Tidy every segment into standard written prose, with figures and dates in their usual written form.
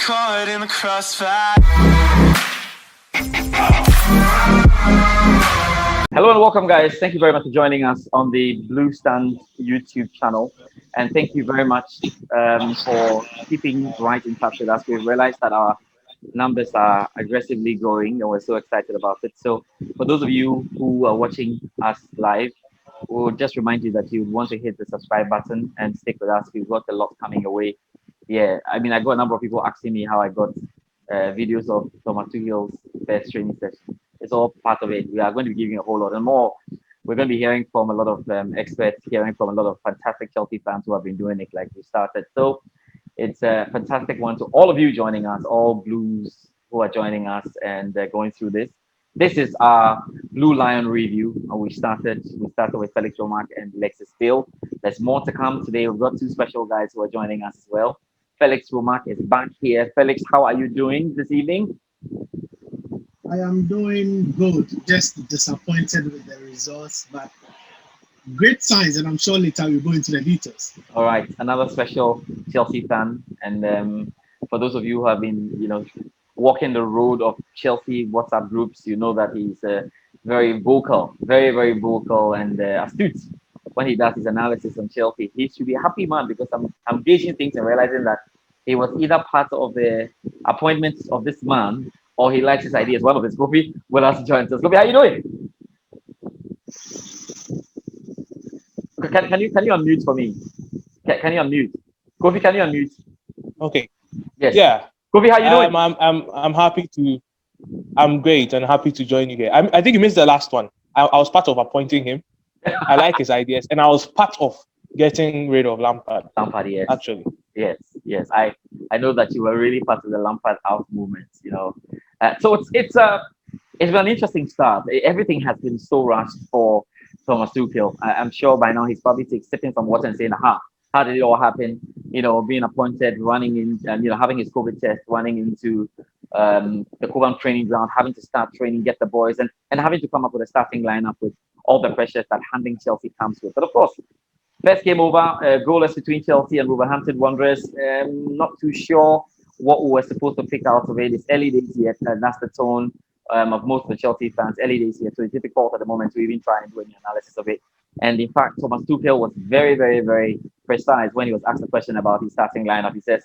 caught in the crossfire. Hello and welcome, guys. Thank you very much for joining us on the BluesStand YouTube channel. And thank you very much for keeping right in touch with us. We've realized that our numbers are aggressively growing and we're so excited about it. So for those of you who are watching us live, we'll just remind you that you want to hit the subscribe button and stick with us. We've got a lot coming away. Yeah, I mean, I got a number of people asking me how I got videos of Thomas Tuchel's best training session. It's all part of it. We are going to be giving a whole lot and more. We're going to be hearing from a lot of experts, hearing from a lot of fantastic Chelsea fans who have been doing it like we started. So it's a fantastic one to all of you joining us, all Blues who are joining us and going through this. This is our Blue Lion review. We started with Felix, Romark and Alexis Bill. There's more to come today. We've got two special guys who are joining us as well. Felix Romark is back here. Felix, how are you doing this evening? I am doing good, just disappointed with the results, but great signs, and I'm sure later we'll go into the details. All right, another special Chelsea fan, and for those of you who have been, walking the road of Chelsea WhatsApp groups, you know that he's very vocal, very, very vocal and astute when he does his analysis on Chelsea. He should be a happy man because I'm gauging things and realizing that he was either part of the appointments of this man or he likes his ideas. One of his Kofi will also join us. Kofi, how you doing? Can you unmute for me? Can you unmute? Kofi, can you unmute? Okay. Yes. Yeah. Kofi, how you doing? I'm happy to. I'm great and happy to join you here. I think you missed the last one. I was part of appointing him. I like his ideas, and I was part of getting rid of Lampard. Lampard, yes. Actually. Yes. I know that you were really part of the Lampard out movement. So it's been an interesting start. Everything has been so rushed for Thomas Tuchel. I'm sure by now he's probably sipping some water and saying, how did it all happen? Being appointed, running in, and having his COVID test, running into the Cobham training ground, having to start training, get the boys, and having to come up with a starting lineup with all the pressures that handling Chelsea comes with. But of course, first game over, goalless between Chelsea and Wolverhampton Wanderers. Not too sure what we were supposed to pick out of it. It's early days yet, and that's the tone of most of the Chelsea fans. Early days yet, so it's difficult at the moment to even try and do any analysis of it. And in fact, Thomas Tuchel was very, very, very precise when he was asked a question about his starting lineup. He says,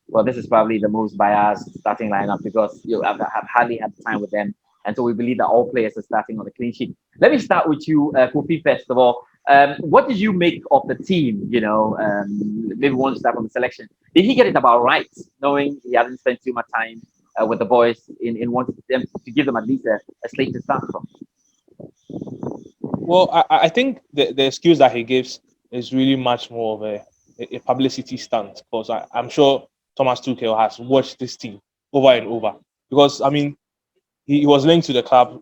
well, this is probably the most biased starting lineup because I've hardly had time with them. And so we believe that all players are starting on a clean sheet. Let me start with you, Kofi, first of all. What did you make of the team? Maybe we want to start from the selection. Did he get it about right, knowing he hadn't spent too much time with the boys in wanting them to give them at least a slate to start from? Well, I think the excuse that he gives is really much more of a publicity stunt because I'm sure Thomas Tuchel has watched this team over and over because, I mean, he was linked to the club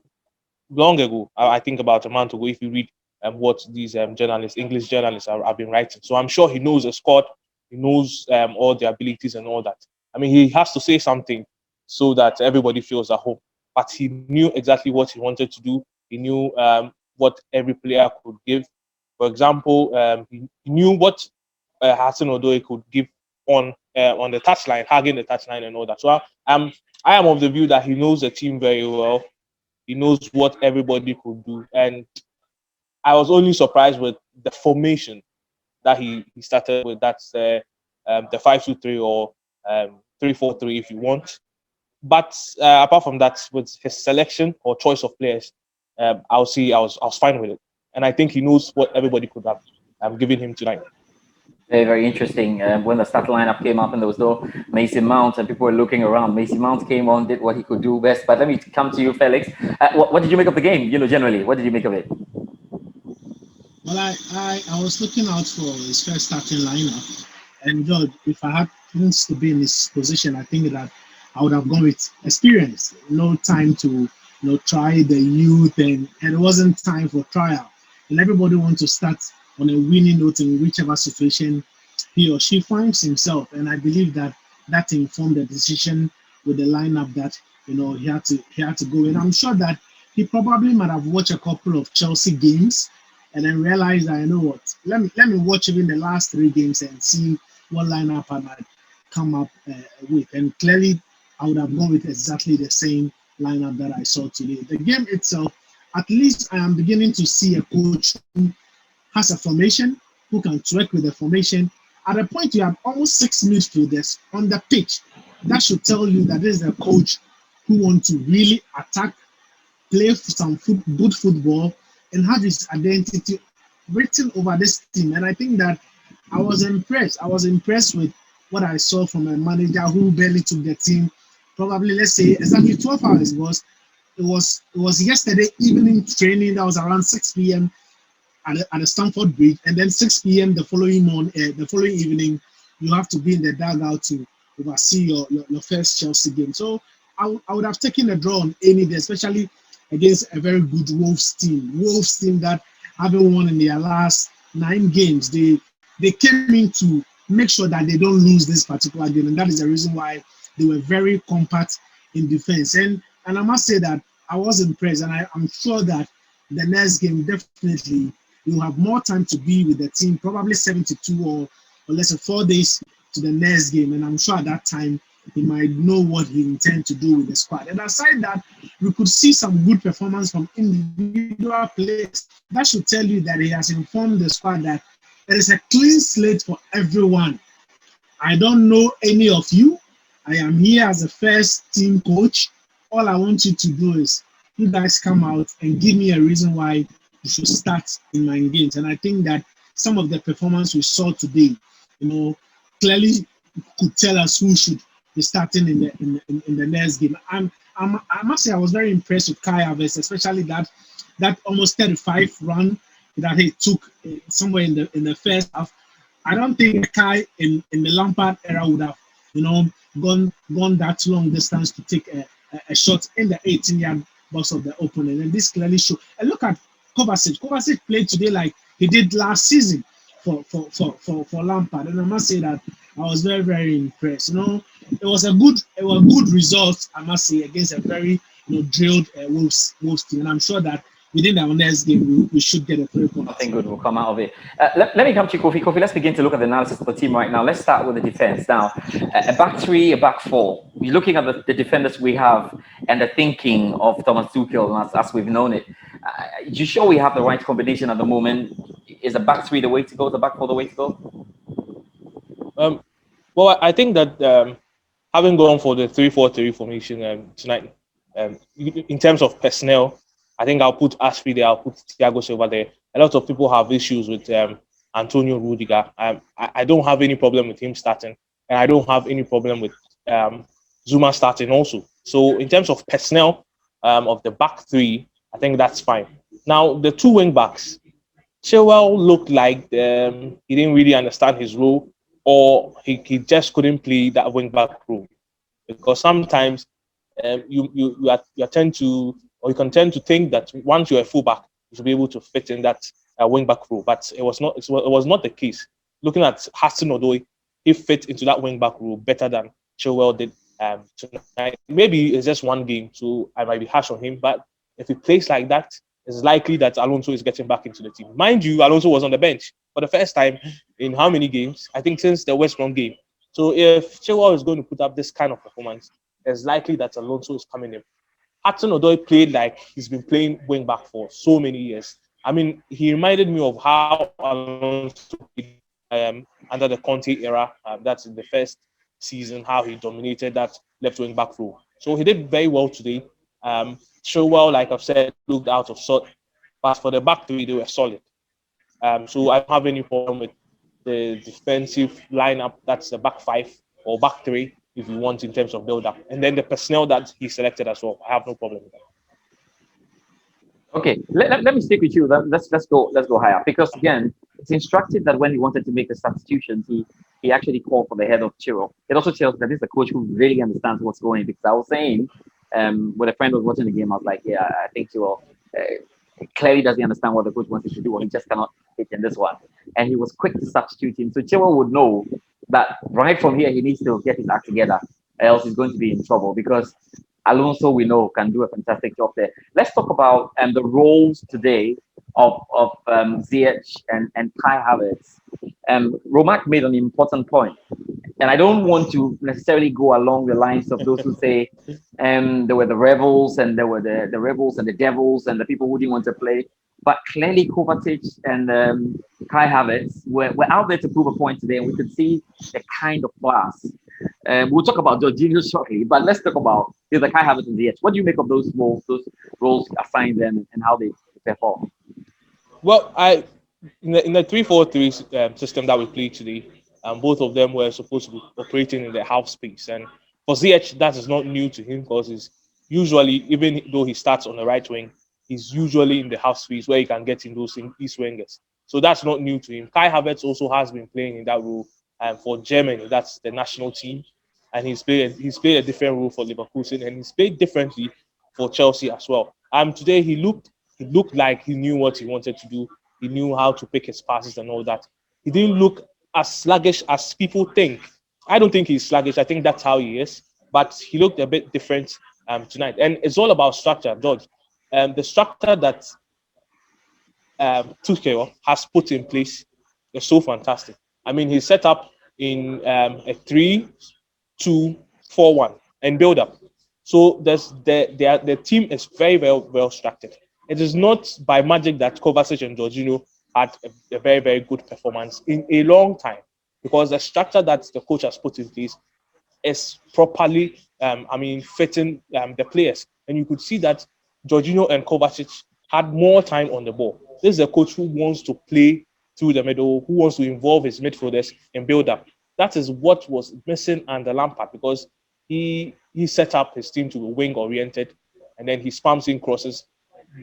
long ago. I think about a month ago, if you read what these English journalists have been writing. So I'm sure he knows the squad, he knows all the abilities and all that. I mean, he has to say something so that everybody feels at home. But he knew exactly what he wanted to do. He knew what every player could give. For example, he knew what Hassan Odoi could give on the touchline, hugging the touchline and all that. So I am of the view that he knows the team very well. He knows what everybody could do. And I was only surprised with the formation that he started with. That's the 5-2-3 or 3-4-3 if you want. But apart from that, with his selection or choice of players, I'll see I was fine with it. And I think he knows what everybody could have given him tonight. Very, very interesting. When the starting lineup came up and there was no Mason Mount and people were looking around, Mason Mount came on, did what he could do best. But let me come to you, Felix. What did you make of the game? Generally, what did you make of it? Well, I was looking out for his first starting lineup, and George, if I happened to be in his position, I think that I would have gone with experience. No time to try the youth, and it wasn't time for trial. And everybody wants to start on a winning note in whichever situation he or she finds himself. And I believe that informed the decision with the lineup that he had to go. And I'm sure that he probably might have watched a couple of Chelsea games and then realized that, let me watch even the last 3 games and see what lineup come up with. And clearly, I would have gone with exactly the same lineup that I saw today. The game itself, at least I am beginning to see a coach who has a formation, who can work with the formation. At a point, you have almost 6 midfielders on the pitch. That should tell you that this is a coach who wants to really attack, play some good football, and have his identity written over this team. And I think that I was impressed. I was impressed with what I saw from a manager who barely took the team. Probably, let's say, exactly 12 hours. It was yesterday evening training. That was around 6 p.m. At the Stamford Bridge, and then 6 p.m. the following evening, you have to be in the dugout to oversee your first Chelsea game. So I would have taken a draw on any day, especially against a very good Wolves team. Wolves team that haven't won in their last 9 games. They came in to make sure that they don't lose this particular game, and that is the reason why they were very compact in defense. And I must say that I was impressed, and I'm sure that the next game definitely you have more time to be with the team, probably 72 or let's say 4 days to the next game. And I'm sure at that time he might know what he intends to do with the squad. And aside that, we could see some good performance from individual players. That should tell you that he has informed the squad that there is a clean slate for everyone. I don't know any of you. I am here as a first team coach. All I want you to do is you guys come out and give me a reason why you should start in my games. And I think that some of the performance we saw today, clearly could tell us who should be starting in the next game. I must say I was very impressed with Kai Havertz, especially that almost 35 run that he took somewhere in the first half. I don't think Kai in the Lampard era would have gone that long distance to take a shot in the 18-yard box of the opponent. And this clearly shows. And look at Kovacic. Kovacic played today like he did last season for Lampard, and I must say that I was very, very impressed. It was a good result, I must say, against a very drilled Wolves team, and I'm sure that within our next game we should get a 3 points. Nothing good will come out of it. Let me come to you, Kofi. Kofi, let's begin to look at the analysis of the team right now. Let's start with the defense. Now, a back 3, a back 4. You're looking at the defenders we have and the thinking of Thomas Tuchel as we've known it. You sure we have the right combination at the moment? Is a back 3 the way to go? Is the back 4 the way to go? Well, I think that having gone for the 3-4-3 formation tonight, in terms of personnel, I think I'll put Ashby there, I'll put Thiago Silva there. A lot of people have issues with Antonio Rudiger. I don't have any problem with him starting, and I don't have any problem with Zuma starting also. So in terms of personnel of the back 3, I think that's fine. Now, the 2 wing backs, Chilwell looked like he didn't really understand his role, or he just couldn't play that wing back role, because sometimes you tend to, or you can tend to think that once you're a fullback, you should be able to fit in that wing back role. But it was not the case. Looking at Hudson-Odoi, he fit into that wing back role better than Chilwell did tonight. Maybe it's just one game, so I might be harsh on him. But if he plays like that, it's likely that Alonso is getting back into the team. Mind you, Alonso was on the bench for the first time in how many games? I think since the West Brom game. So if Chilwell is going to put up this kind of performance, it's likely that Alonso is coming in. Hudson-Odoi played like he's been playing wing back for so many years. I mean, he reminded me of how Alonso played under the Conte era. That's in the first season, how he dominated that left wing back role. So he did very well today. Chilwell, like I've said, looked out of sort. But for the back 3, they were solid. So I don't have any problem with the defensive lineup. That's the back 5 or back 3, if you want, in terms of build-up. And then the personnel that he selected as well. I have no problem with that. Okay, let me stick with you. Let's go higher, because again, it's instructive that when he wanted to make the substitutions, he actually called for the head of Chiro. It also tells that this is a coach who really understands what's going on. Because I was saying, when a friend was watching the game, I was like, yeah, I think Chiro clearly doesn't understand what the coach wants him to do, or he just cannot fit in this one. And he was quick to substitute him. So Chiro would know that right from here, he needs to get his act together, else he's going to be in trouble, because Alonso, we know, can do a fantastic job there. Let's talk about the roles today of Ziyech and Kai Havertz. Romark made an important point. and I don't want to necessarily go along the lines of those who say there were the rebels and there were the rebels and the devils and the people who didn't want to play. But clearly Kovacic and Kai Havertz were out there to prove a point today, and we could see the kind of class. We'll talk about George Addo shortly, but let's talk about the Kai Havertz and the edge. What do you make of those roles assigned them and how they perform? Well, in the 3-4-3 system that we played today, both of them were supposed to be operating in the half space. And for Ziyech, that is not new to him because he's usually, even though he starts on the right wing, he's usually in the half space where he can get in those east wingers. So that's not new to him. Kai Havertz also has been playing in that role for Germany. That's the national team. And he's played a different role for Leverkusen, and he's played differently for Chelsea as well. Today he looked like he knew what he wanted to do. He knew how to pick his passes and all that. He didn't look as sluggish as people think. I don't think he's sluggish. I think that's how he is. But he looked a bit different tonight. And it's all about structure, George. The structure that Tuchel has put in place is so fantastic. I mean, he's set up in a 3-2-4-1 and build up. So the team is very well structured. It is not by magic that Kovacic and Jorginho had a very, very good performance in a long time, because the structure that the coach has put in place is properly, fitting the players. And you could see that Jorginho and Kovacic had more time on the ball. This is a coach who wants to play through the middle, who wants to involve his midfielders and build up. That is what was missing under Lampard, because he set up his team to be wing oriented, and then he spams in crosses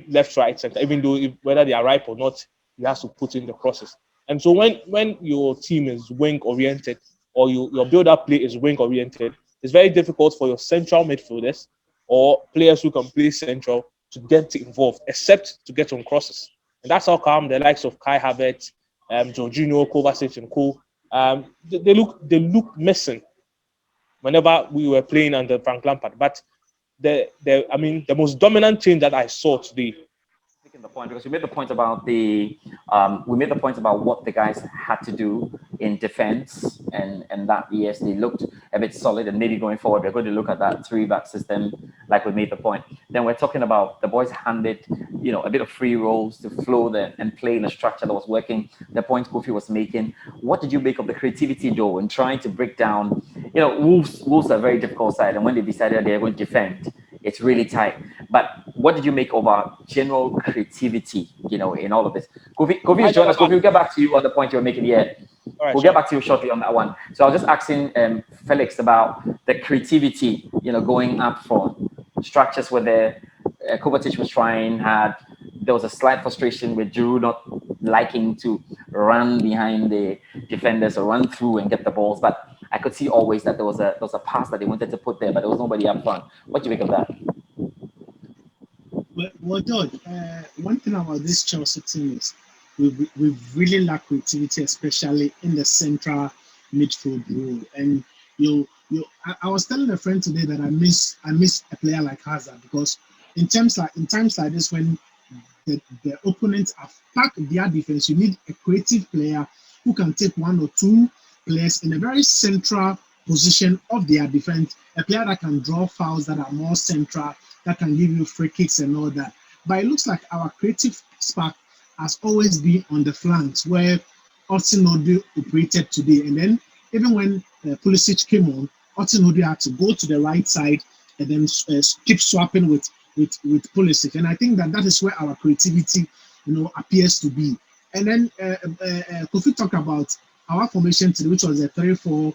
left, right, center. Even though whether they are ripe or not, he has to put in the crosses. And so when your team is wing oriented, or your build-up play is wing oriented, it's very difficult for your central midfielders or players who can play central to get involved, except to get on crosses. And that's how come the likes of Kai Havertz, Jorginho, Kovacic, and co. They look missing whenever we were playing under Frank Lampard. But the most dominant change that I saw today. Taking the point, because we made the point about what the guys had to do in defense, and that yes, they looked a bit solid, and maybe going forward we're going to look at that 3-back system, like we made the point. Then we're talking about the boys handed a bit of free roles to flow there and play in a structure that was working. The point Kofi was making. What did you make of the creativity though in trying to break down? Wolves are a very difficult side, and when they decided they're going to defend, it's really tight. But what did you make of our general creativity, in all of this? Kofi is joining us. Kofi, we'll get back to you on the point you were making here. Right, we'll get back to you shortly on that one. So I was just asking Felix about the creativity, going up for structures where the Kovacic was trying. There was a slight frustration with Giroud not liking to run behind the defenders or run through and get the balls, but I could see always that there was a pass that they wanted to put there, but there was nobody up front. What do you make of that? Well, George, one thing about this Chelsea team is we've really lacked creativity, especially in the central midfield role. And I was telling a friend today that I miss a player like Hazard, because in times like this, when the opponents have packed their defense, you need a creative player who can take one or two players in a very central position of their defense, a player that can draw fouls that are more central, that can give you free kicks and all that. But it looks like our creative spark has always been on the flanks, where Odsonne operated today. And then even when Pulisic came on, Odsonne had to go to the right side and then keep swapping with Pulisic. And I think that is where our creativity, appears to be. And then Kofi talked about our formation today, which was a 3-4-2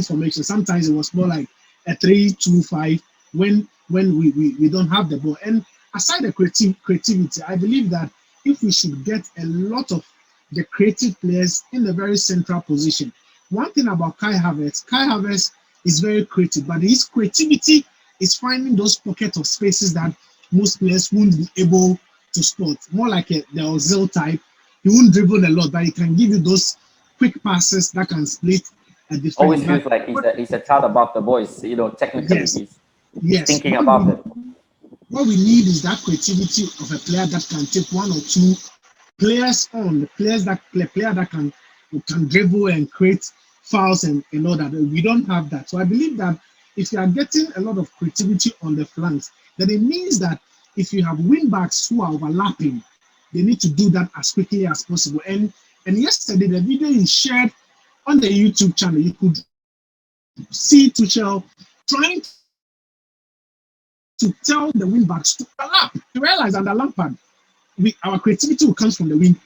formation. Sometimes it was more like a 3-2-5 when we don't have the ball. And aside the creativity, I believe that if we should get a lot of the creative players in the very central position. One thing about Kai Havertz is very creative, but his creativity is finding those pockets of spaces that most players won't be able to spot. More like the Ozil type. He won't dribble a lot, but he can give you those quick passes that can split a defense. Always feels like he's a tad above the boys. Technically, he's thinking about it. What we need is that creativity of a player that can take one or two players on, the player that can, who can dribble and create fouls and all that. We don't have that. So I believe that if you are getting a lot of creativity on the flanks, then it means that if you have wing backs who are overlapping, they need to do that as quickly as possible. And yesterday, the video is shared on the YouTube channel. You could see Tuchel trying to tell the wing backs to overlap. You realize under Lampard, our creativity will come from the wing.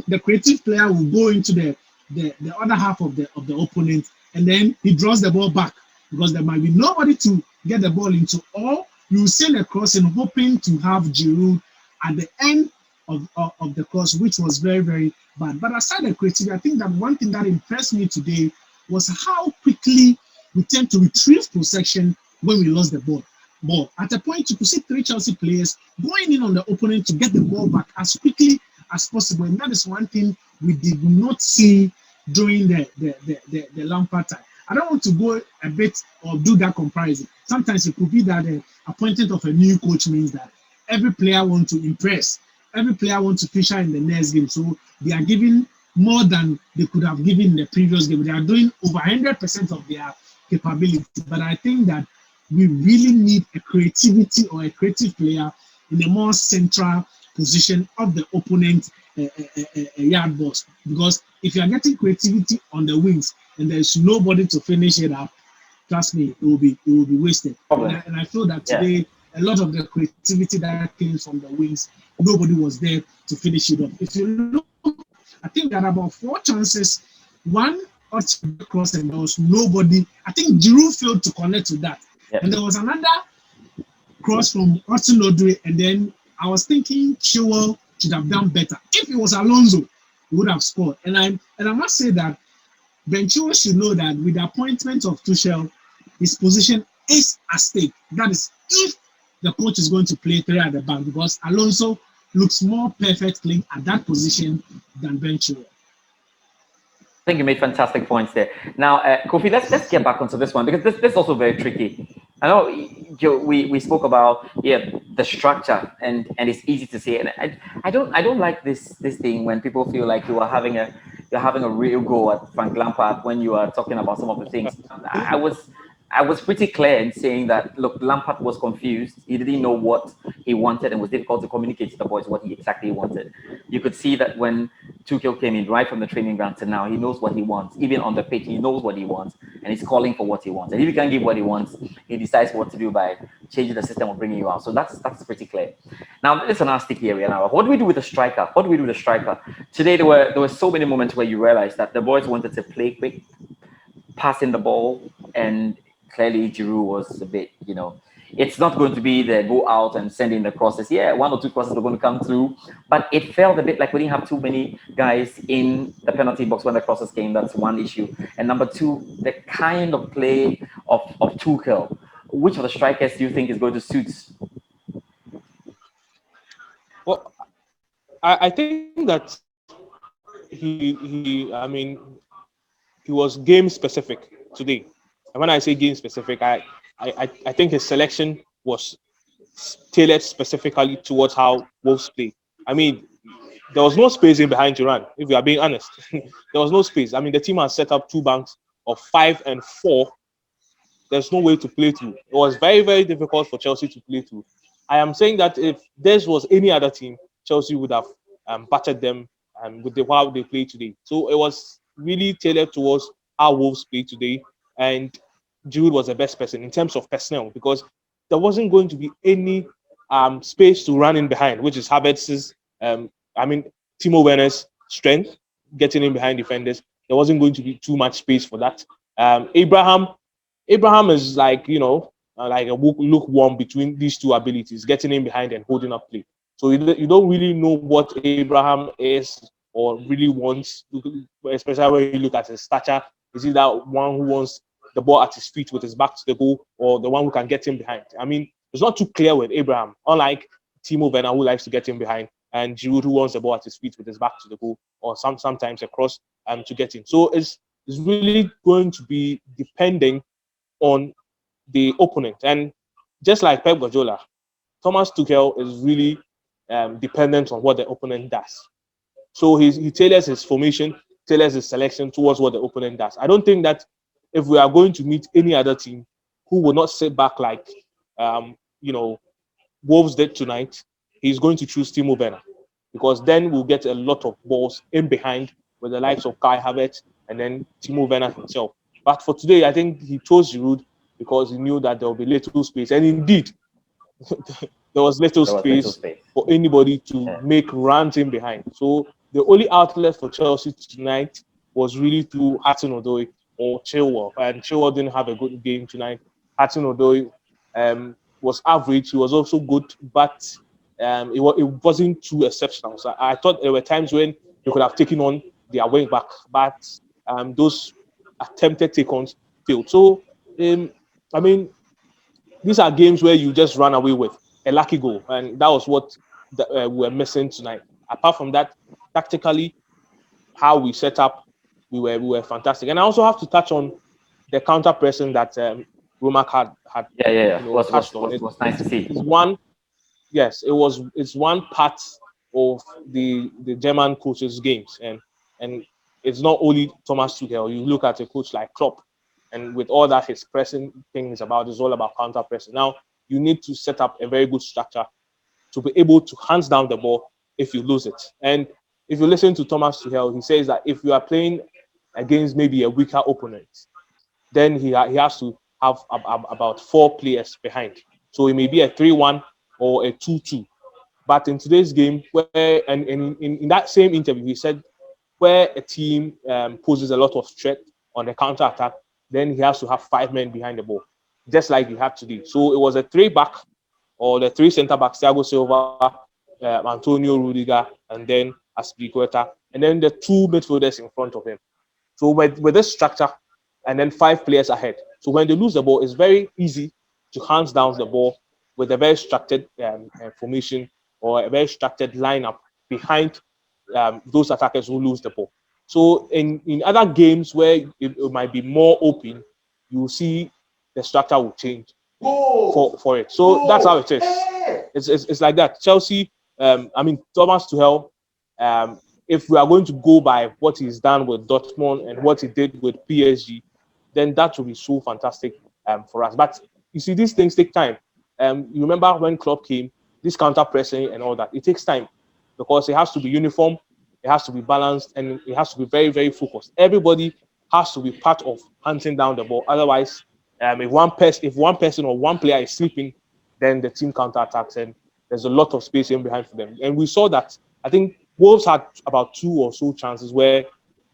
The creative player will go into the other half of the opponent, and then he draws the ball back because there might be nobody to get the ball into, or you send a cross and hoping to have Giroud at the end of the cross, which was very, very bad. But aside the creativity, I think that one thing that impressed me today was how quickly we tend to retrieve possession when we lost the ball. But at a point, you could see 3 Chelsea players going in on the opponent to get the ball back as quickly as possible. And that is one thing we did not see during the Lampard time. I don't want to go a bit or do that comparison. Sometimes it could be that the appointment of a new coach means that every player wants to impress. Every player wants to feature in the next game. So they are giving more than they could have given in the previous game. They are doing over 100% of their capability. But I think that we really need a creativity or a creative player in a more central position of the opponent yard box. Because if you are getting creativity on the wings and there's nobody to finish it up, trust me, it will be wasted. And I feel that today, a lot of the creativity that came from the wings, nobody was there to finish it off. If you look, I think there are about 4 chances. One cross and there was nobody. I think Giroud failed to connect to that. Yep. And there was another cross from Hudson Odoi, and then I was thinking Chilwell should have done better. If it was Alonso, he would have scored. And I must say that Ben Chilwell should know that with the appointment of Tuchel, his position is at stake. That is, if the coach is going to play 3 at the back, because Alonso looks more perfectly at that position than Ben Chilwell. I think you made fantastic points there. Now, Kofi, let's get back onto this one because this is also very tricky. I know we spoke about the structure and it's easy to say, and I don't like this thing when people feel like you're having a real go at Frank Lampard when you are talking about some of the things. I was pretty clear in saying that, look, Lampard was confused. He didn't know what he wanted and it was difficult to communicate to the boys what he exactly wanted. You could see that when Tuchel came in right from the training ground to now, he knows what he wants. Even on the pitch, he knows what he wants and he's calling for what he wants. And if he can't give what he wants, he decides what to do by changing the system or bringing you out. So that's pretty clear. Now, this is an sticky area now. What do we do with the striker? Today, there were so many moments where you realize that the boys wanted to play quick, passing the ball, and clearly Giroud was a bit, it's not going to be the go out and send in the crosses. Yeah, 1 or 2 crosses are going to come through, but it felt a bit like we didn't have too many guys in the penalty box when the crosses came. That's one issue. And number 2, the kind of play of Tuchel. Which of the strikers do you think is going to suit? Well, I think that he was game specific today. And when I say game specific, I think his selection was tailored specifically towards how Wolves play. I mean, there was no space in behind Duran, if we are being honest. There was no space. I mean, the team has set up 2 banks of 5 and 4. There's no way to play through. It was very, very difficult for Chelsea to play through. I am saying that if this was any other team, Chelsea would have battered them with how they play today. So it was really tailored towards how Wolves play today. And Giroud was the best person in terms of personnel because there wasn't going to be any space to run in behind, which is Havertz's, Timo Werner's strength, getting in behind defenders. There wasn't going to be too much space for that. Abraham is like a lukewarm between these 2 abilities, getting in behind and holding up play. So you don't really know what Abraham is or really wants, especially when you look at his stature. Is he that one who wants the ball at his feet with his back to the goal, or the one who can get in behind? I mean, it's not too clear with Abraham, unlike Timo Werner, who likes to get in behind, and Giroud, who wants the ball at his feet with his back to the goal, or sometimes across to get in. So it's really going to be depending on the opponent. And just like Pep Guardiola, Thomas Tuchel is really dependent on what the opponent does. So he tailors his formation tailors his selection towards what the opponent does. I don't think that if we are going to meet any other team who will not sit back like you know, Wolves did tonight, he's going to choose Timo Werner, because then we'll get a lot of balls in behind with the likes of Kai Havertz and then Timo Werner himself. But for today, I think he chose Giroud because he knew that there will be little space. And indeed, there was little space for anybody to make runs in behind. So the only outlet for Chelsea tonight was really through Hudson-Odoi or Chilwell. And Chilwell didn't have a good game tonight. Hudson-Odoi was average. He was also good, but it wasn't too exceptional. So I thought there were times when they could have taken on their wing back, but those attempted take-ons failed. So, I mean, these are games where you just run away with a lucky goal, and that was what we're missing tonight. Apart from that, tactically, how we set up, we were fantastic. And I also have to touch on the counter pressing that Romark had touched on. It was nice to see. It's one part of the German coaches' games, and it's not only Thomas Tuchel. You look at a coach like Klopp, and with all that his pressing thing is about, it's all about counter pressing. Now you need to set up a very good structure to be able to hands down the ball if you lose it. And if you listen to Thomas Tuchel, he says that if you are playing against maybe a weaker opponent, then he has to have about 4 players behind. So it may be a 3-1 or a 2-2. But in today's game, where and in that same interview, he said where a team poses a lot of threat on the counter attack, then he has to have 5 men behind the ball, just like he had today. So it was a 3-back or the 3 centre backs: Thiago Silva, Antonio Rudiger, and then Aspilicueta, and then the 2 midfielders in front of him. So with this structure, and then 5 players ahead. So when they lose the ball, it's very easy to hands down the ball with a very structured formation or a very structured lineup behind those attackers who lose the ball. So in other games where it might be more open, you see the structure will change for it. So that's how it is. It's like that. Chelsea, Thomas Tuchel, if we are going to go by what he's done with Dortmund and what he did with PSG, then that will be so fantastic for us. But you see, these things take time. You remember when Klopp came, this counter pressing and all that, it takes time because it has to be uniform, it has to be balanced, and it has to be very, very focused. Everybody has to be part of hunting down the ball. Otherwise, if one person or one player is sleeping, then the team counter attacks and there's a lot of space in behind for them. And we saw that. I think Wolves had about 2 or so chances where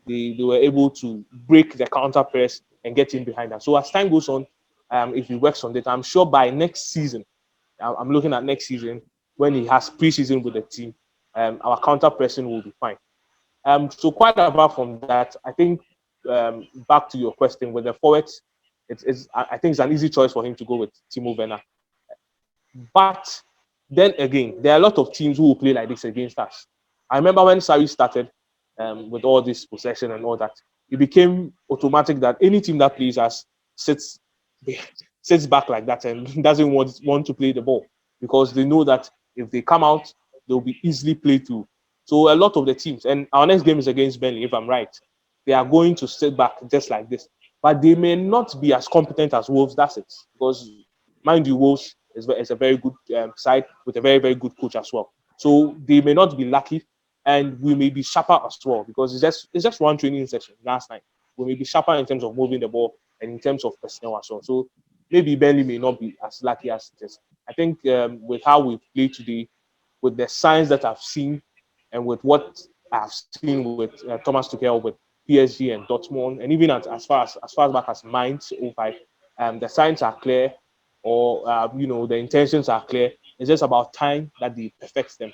they were able to break the counter press and get in behind that. So as time goes on, if he works on it, I'm sure by next season, I'm looking at next season when he has preseason with the team, our counter pressing will be fine. So quite apart from that, I think back to your question with the forwards, I think it's an easy choice for him to go with Timo Werner. But then again, there are a lot of teams who will play like this against us. I remember when Sarri started with all this possession and all that, it became automatic that any team that plays us sits back like that and doesn't want to play the ball because they know that if they come out, they'll be easily played through. So a lot of the teams, and our next game is against Burnley, if I'm right, they are going to sit back just like this. But they may not be as competent as Wolves, that's it. Because, mind you, Wolves is a very good side with a very, very good coach as well. So they may not be lucky, and we may be sharper as well because it's just one training session last night. We may be sharper in terms of moving the ball and in terms of personnel as well. So maybe Burnley may not be as lucky as it is. I think with how we play today, with the signs that I've seen, and with what I've seen with Thomas Tuchel with PSG and Dortmund, and even as far back as Mainz 05, the signs are clear, or the intentions are clear. It's just about time that they perfect them.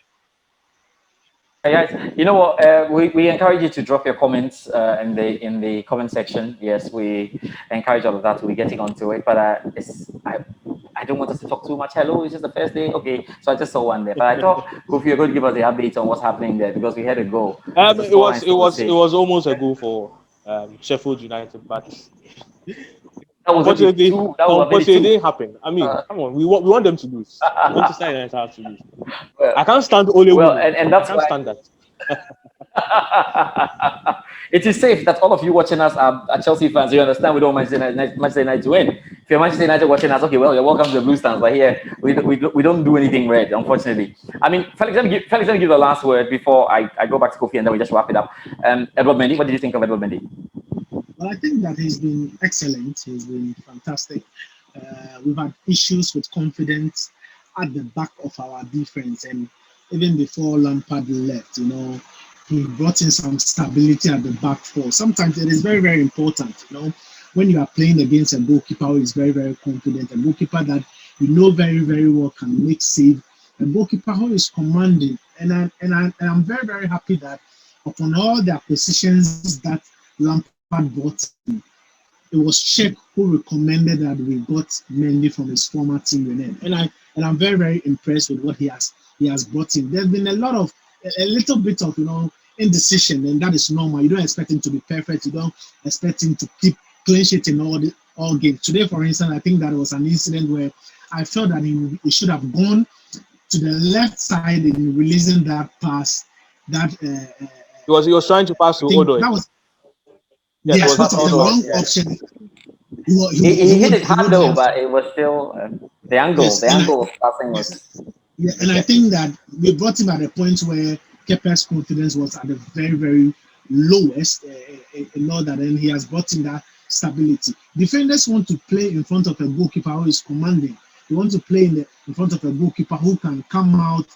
Guys, you know what? We encourage you to drop your comments in the comment section. Yes, we encourage all of that. We're getting onto it, but I don't want us to talk too much. Hello, it's just the first day. Okay, so I just saw one there, but I thought Kofi, you're going to give us the update on what's happening there because we had a goal. It was almost a goal for Sheffield United, but unfortunately, it didn't happen. I mean, come on, we want them to lose. Manchester United have to lose. I can't stand Ole. And that's I can't stand that. It is safe that all of you watching us are Chelsea fans. You understand we don't want Manchester United to win. If you're Manchester United watching us, okay, well, you're welcome to the BluesStand. But here, we don't do anything red, unfortunately. I mean, Felix, let me give the last word before I go back to Kofi and then we just wrap it up. Edward Mendy, what did you think of Edward Mendy? Well, I think that he's been excellent. He's been fantastic. We've had issues with confidence at the back of our defense, and even before Lampard left, he brought in some stability at the back four. Sometimes it is very, very important, when you are playing against a goalkeeper who is very, very confident, a goalkeeper that very, very well can make save, a goalkeeper who is commanding. And I'm very, very happy that upon all the acquisitions that Lampard brought in, it was Czech who recommended that we got Mendy from his former team United. And I'm very, very impressed with what he has brought in. There's been a little bit of indecision, and that is normal. You don't expect him to be perfect. You don't expect him to keep clean sheet in all games. Today, for instance, I think that was an incident where I felt that he should have gone to the left side in releasing that pass. That he was trying to pass to Odoi. That was the wrong option. He hit it hard though, but it was still the angle. Yes, the angle of passing was. Yeah, and I think that we brought him at a point where Kepa's confidence was at the very, very lowest. And he has brought in that stability. Defenders want to play in front of a goalkeeper who is commanding. They want to play in front of a goalkeeper who can come out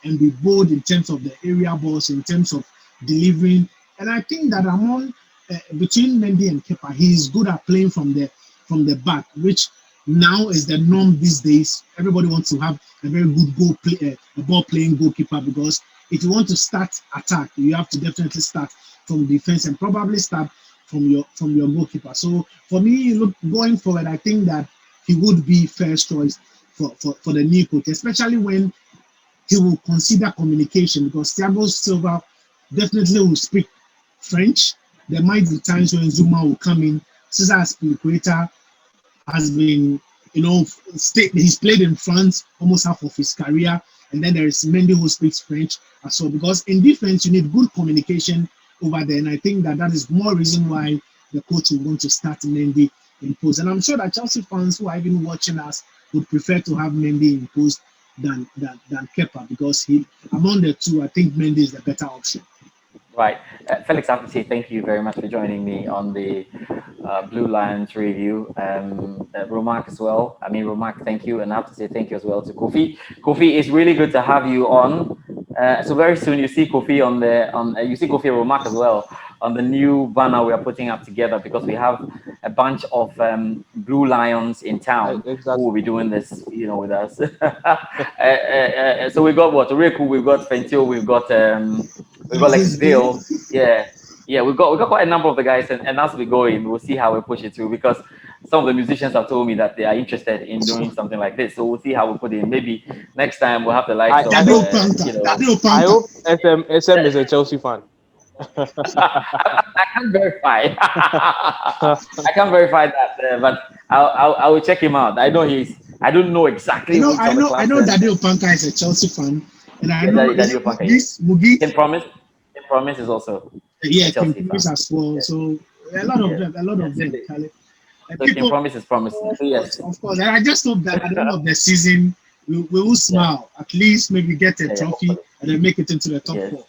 and be bold in terms of the area balls, in terms of delivering. And I think that between Mendy and Kepa, he is good at playing from the back, which now is the norm these days. Everybody wants to have a very good ball playing goalkeeper, because if you want to start attack, you have to definitely start from defense and probably start from your goalkeeper. So for me, going forward, I think that he would be first choice for the new coach, especially when he will consider communication, because Thiago Silva definitely will speak French. There might be times when Zuma will come in. Cesar Azpilicueta has been, he's played in France almost half of his career. And then there is Mendy who speaks French as well. Because in defense, you need good communication over there. And I think that is more reason why the coach will want to start Mendy in post. And I'm sure that Chelsea fans who are even watching us would prefer to have Mendy in post than Kepa, because among the two, I think Mendy is the better option. Right. Felix, I have to say thank you very much for joining me on the Blue Lions review. Romark as well. Romark, thank you. And I have to say thank you as well to Kofi. Kofi, it's really good to have you on. So very soon you see Kofi you see Kofi and Romark as well on the new banner we are putting up together, because we have a bunch of Blue Lions in town who will be doing this, with us. So we got what? Reku, we've got Fentio, we've got Lexville. Yeah, we've got quite a number of the guys, and as we go in, we'll see how we push it through, because some of the musicians have told me that they are interested in doing something like this. So we'll see how we put it in. Maybe next time we'll have the likes of I hope SM is a Chelsea fan. I can't verify. I can't verify that, but I will check him out. I don't know exactly. I know Daddy Opanka is a Chelsea fan, and I know Daddy Opanka. Mugi. Ken Promise is also. Ken Promise as well. Yeah. So a lot of them. Ken Promise is promising. So yes, of course. And I just hope that at the end of the season we will smile. At least maybe get a trophy and then make it into the top 4.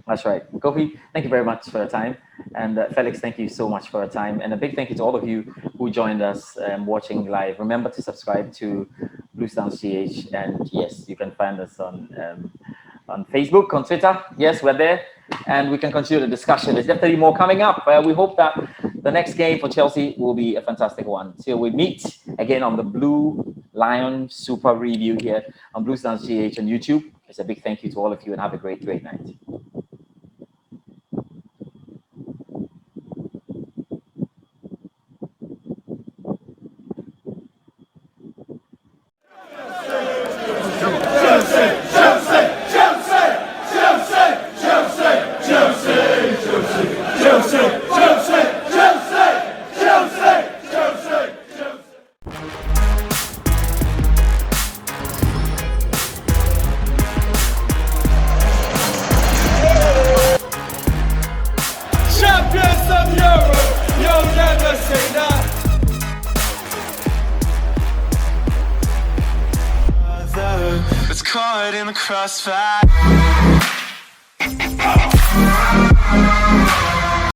That's right. Kofi, thank you very much for your time. And Felix, thank you so much for your time. And a big thank you to all of you who joined us watching live. Remember to subscribe to BluesStand CH. And yes, you can find us on Facebook, on Twitter. Yes, we're there. And we can continue the discussion. There's definitely more coming up. We hope that the next game for Chelsea will be a fantastic one. Till we meet again on the Blue Lion Super Review here on BluesStand CH on YouTube. It's a big thank you to all of you, and have a great night. caught in the crossfire.